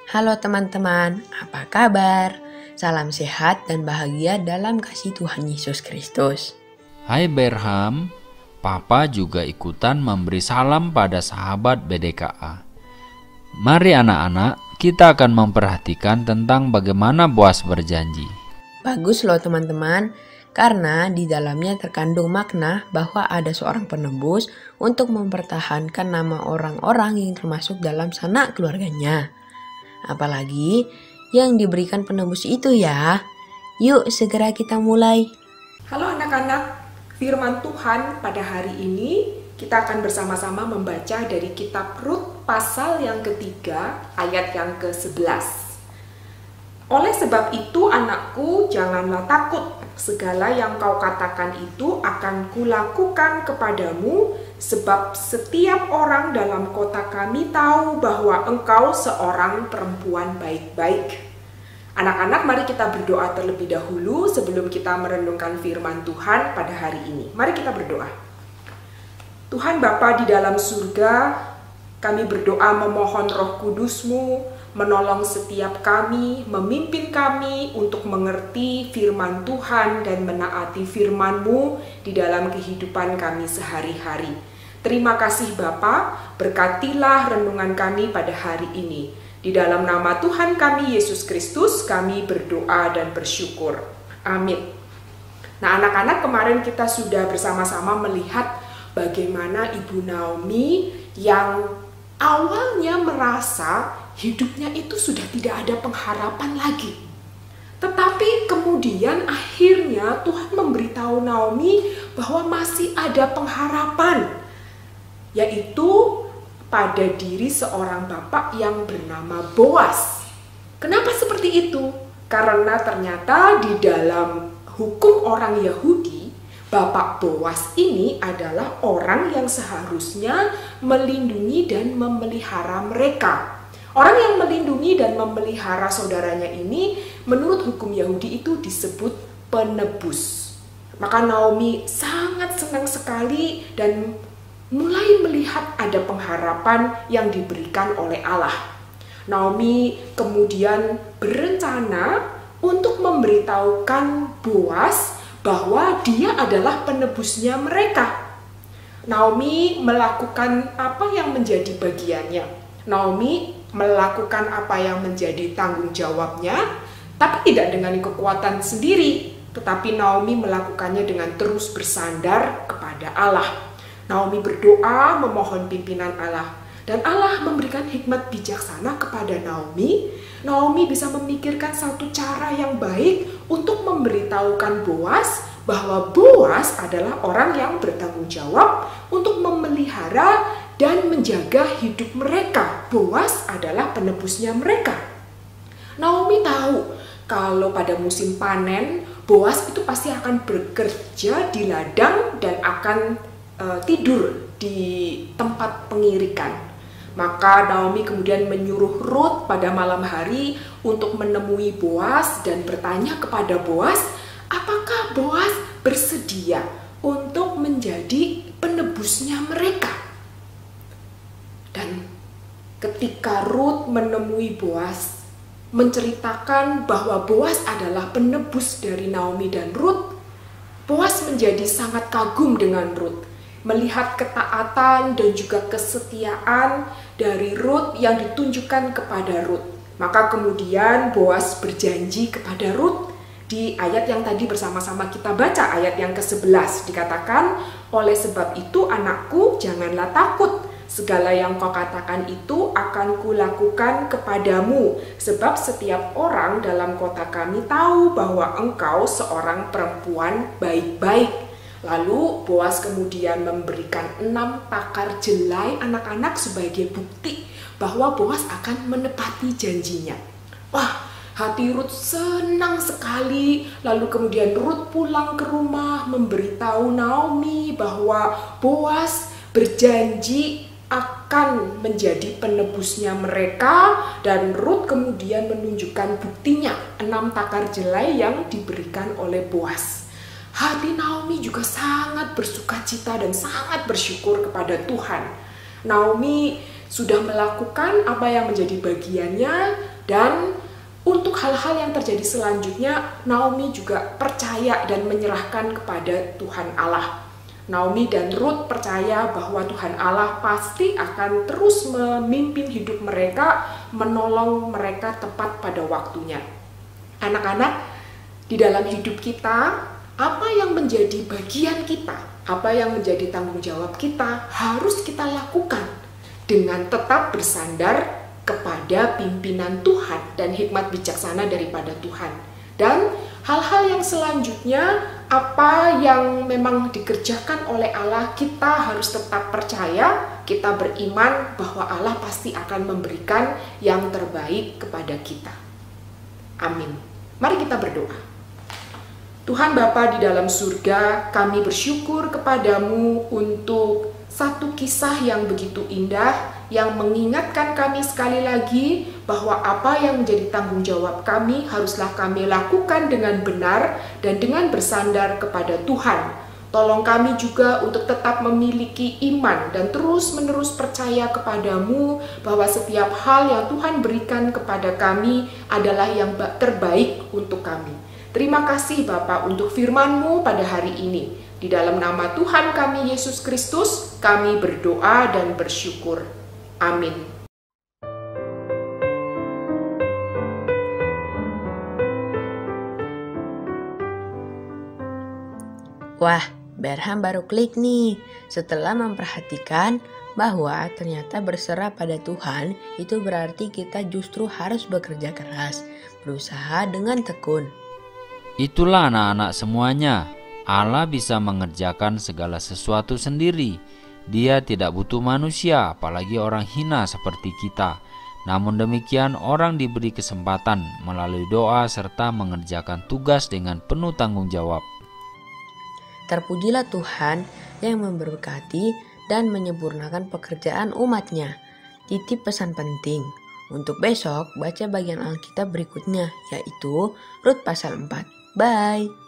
Halo teman-teman, apa kabar? Salam sehat dan bahagia dalam kasih Tuhan Yesus Kristus. Hai Berham, Papa juga ikutan memberi salam pada sahabat BDKA. Mari anak-anak, kita akan memperhatikan tentang bagaimana Boas berjanji. Bagus loh teman-teman, karena di dalamnya terkandung makna bahwa ada seorang penebus untuk mempertahankan nama orang-orang yang termasuk dalam sanak keluarganya. Apalagi yang diberikan penebus itu ya. Yuk segera kita mulai. Halo anak-anak, firman Tuhan pada hari ini kita akan bersama-sama membaca dari kitab Rut pasal yang ketiga ayat yang ke-11. Oleh sebab itu anakku, janganlah takut, segala yang kau katakan itu akan kulakukan kepadamu, sebab setiap orang dalam kota kami tahu bahwa engkau seorang perempuan baik-baik. Anak-anak, mari kita berdoa terlebih dahulu sebelum kita merenungkan firman Tuhan pada hari ini. Mari kita berdoa. Tuhan Bapa di dalam surga, kami berdoa memohon Roh Kudus-Mu menolong setiap kami, memimpin kami untuk mengerti firman Tuhan dan menaati firman-Mu di dalam kehidupan kami sehari-hari. Terima kasih Bapa, berkatilah renungan kami pada hari ini. Di dalam nama Tuhan kami Yesus Kristus, kami berdoa dan bersyukur. Amin. Nah anak-anak, kemarin kita sudah bersama-sama melihat bagaimana Ibu Naomi yang awalnya merasa hidupnya itu sudah tidak ada pengharapan lagi. Tetapi kemudian akhirnya Tuhan memberitahu Naomi bahwa masih ada pengharapan, yaitu pada diri seorang bapak yang bernama Boas. Kenapa seperti itu? Karena ternyata di dalam hukum orang Yahudi, Bapak Boas ini adalah orang yang seharusnya melindungi dan memelihara mereka. Orang yang melindungi dan memelihara saudaranya ini menurut hukum Yahudi itu disebut penebus. Maka Naomi sangat senang sekali dan mulai melihat ada pengharapan yang diberikan oleh Allah. Naomi kemudian berencana untuk memberitahukan Boas bahwa dia adalah penebusnya mereka. Naomi melakukan apa yang menjadi bagiannya. Naomi melakukan apa yang menjadi tanggung jawabnya, tapi tidak dengan kekuatan sendiri, tetapi Naomi melakukannya dengan terus bersandar kepada Allah. Naomi berdoa memohon pimpinan Allah, dan Allah memberikan hikmat bijaksana kepada Naomi. Naomi bisa memikirkan satu cara yang baik untuk memberitahukan Boas bahwa Boas adalah orang yang bertanggung jawab untuk memelihara dan menjaga hidup mereka. Boas adalah penebusnya mereka. Naomi tahu kalau pada musim panen, Boas itu pasti akan bekerja di ladang dan akan tidur di tempat pengirikan. Maka Naomi kemudian menyuruh Rut pada malam hari untuk menemui Boas dan bertanya kepada Boas, apakah Boas bersedia untuk menjadi penebusnya mereka? Dan ketika Rut menemui Boas, menceritakan bahwa Boas adalah penebus dari Naomi dan Rut, Boas menjadi sangat kagum dengan Rut, melihat ketaatan dan juga kesetiaan dari Rut yang ditunjukkan kepada Rut. Maka kemudian Boas berjanji kepada Rut di ayat yang tadi bersama-sama kita baca, ayat yang ke-11 dikatakan, oleh sebab itu anakku, janganlah takut. Segala yang kau katakan itu akan kulakukan kepadamu, sebab setiap orang dalam kota kami tahu bahwa engkau seorang perempuan baik-baik. Lalu Boas kemudian memberikan 6 takar jelai anak-anak sebagai bukti bahwa Boas akan menepati janjinya. Wah, hati Rut senang sekali. Lalu kemudian Rut pulang ke rumah memberitahu Naomi bahwa Boas berjanji akan menjadi penebusnya mereka, dan Rut kemudian menunjukkan buktinya, 6 takar jelai yang diberikan oleh Boas. Hati Naomi juga sangat bersukacita dan sangat bersyukur kepada Tuhan. Naomi sudah melakukan apa yang menjadi bagiannya, Dan untuk hal-hal yang terjadi selanjutnya, Naomi juga percaya dan menyerahkan kepada Tuhan Allah. Naomi dan Ruth percaya bahwa Tuhan Allah pasti akan terus memimpin hidup mereka, menolong mereka tepat pada waktunya. Anak-anak, di dalam hidup kita, apa yang menjadi bagian kita, apa yang menjadi tanggung jawab kita, harus kita lakukan dengan tetap bersandar kepada pimpinan Tuhan dan hikmat bijaksana daripada Tuhan. Dan hal-hal yang selanjutnya, apa yang memang dikerjakan oleh Allah, kita harus tetap percaya, kita beriman bahwa Allah pasti akan memberikan yang terbaik kepada kita. Amin. Mari kita berdoa. Tuhan Bapa di dalam surga, kami bersyukur kepadamu untuk satu kisah yang begitu indah, yang mengingatkan kami sekali lagi bahwa apa yang menjadi tanggung jawab kami haruslah kami lakukan dengan benar dan dengan bersandar kepada Tuhan. Tolong kami juga untuk tetap memiliki iman dan terus-menerus percaya kepadamu bahwa setiap hal yang Tuhan berikan kepada kami adalah yang terbaik untuk kami. Terima kasih Bapa untuk firman-Mu pada hari ini. Di dalam nama Tuhan kami Yesus Kristus, kami berdoa dan bersyukur. Amin. Wah, Berham baru klik nih. Setelah memperhatikan bahwa ternyata berserah pada Tuhan itu berarti kita justru harus bekerja keras, berusaha dengan tekun. Itulah anak-anak semuanya. Allah bisa mengerjakan segala sesuatu sendiri. Dia tidak butuh manusia, apalagi orang hina seperti kita. Namun demikian, orang diberi kesempatan melalui doa serta mengerjakan tugas dengan penuh tanggung jawab. Terpujilah Tuhan yang memberkati dan menyempurnakan pekerjaan umatnya. Titip pesan penting. Untuk besok, baca bagian Alkitab berikutnya, yaitu Rut pasal 4. Bye!